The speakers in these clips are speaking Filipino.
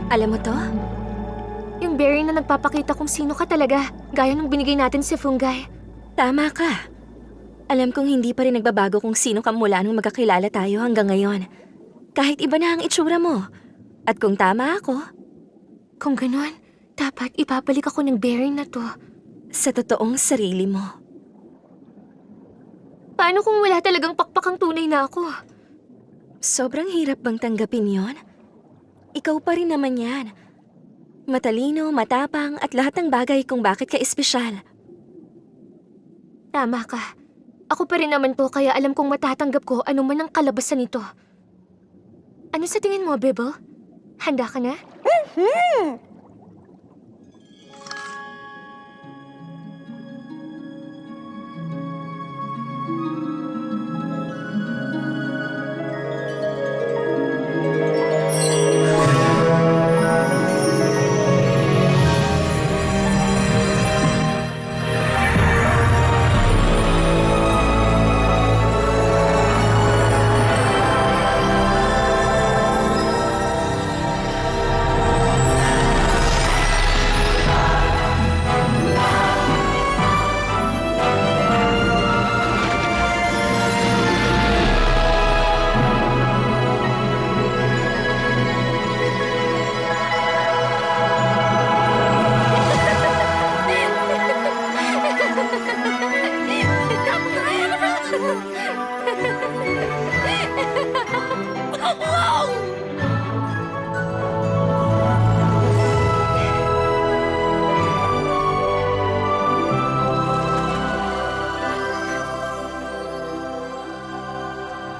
Alam mo to? Yung berry na nagpapakita kung sino ka talaga, gaya ng binigay natin si Fungi. Tama ka. Alam kong hindi pa rin nagbabago kung sino ka mula nung magkakilala tayo hanggang ngayon. Kahit iba na ang itsura mo. At kung tama ako, kung ganun, dapat ipabalik ako ng berry na to sa totoong sarili mo. Paano kung wala talagang pakpakang tunay na ako? Sobrang hirap bang tanggapin yon? Ikaw pa rin naman yan. Matalino, matapang at lahat ng bagay kung bakit ka espesyal. Tama ka. Ako pa rin naman to kaya alam kong matatanggap ko anuman ang kalabasan nito. Ano sa tingin mo, Bibble? Handa ka na?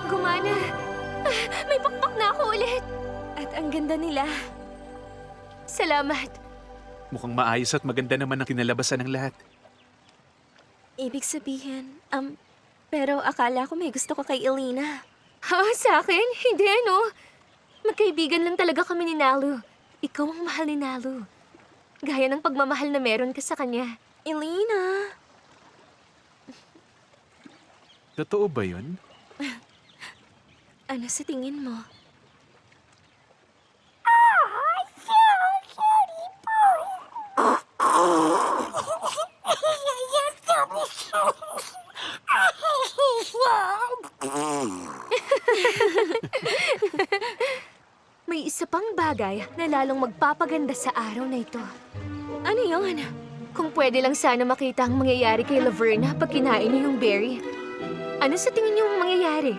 Gumana! May pakpak na ako ulit! At ang ganda nila. Salamat. Mukhang maayos at maganda naman ang kinalabasan ng lahat. Ibig sabihin, pero akala ko may gusto ko kay Elena. Ha? Sa akin? Hindi, no? Magkaibigan lang talaga kami ni Nalu. Ikaw ang mahal ni Nalu. Gaya ng pagmamahal na meron ka sa kanya. Elena! Totoo ba yun? Ano sa tingin mo? May isa pang bagay na lalong magpapaganda sa araw na ito. Ano yun? Kung pwede lang sana makita ang mangyayari kay Laverna pag kinain niyo yung berry. Ano sa tingin niyo ang mangyayari?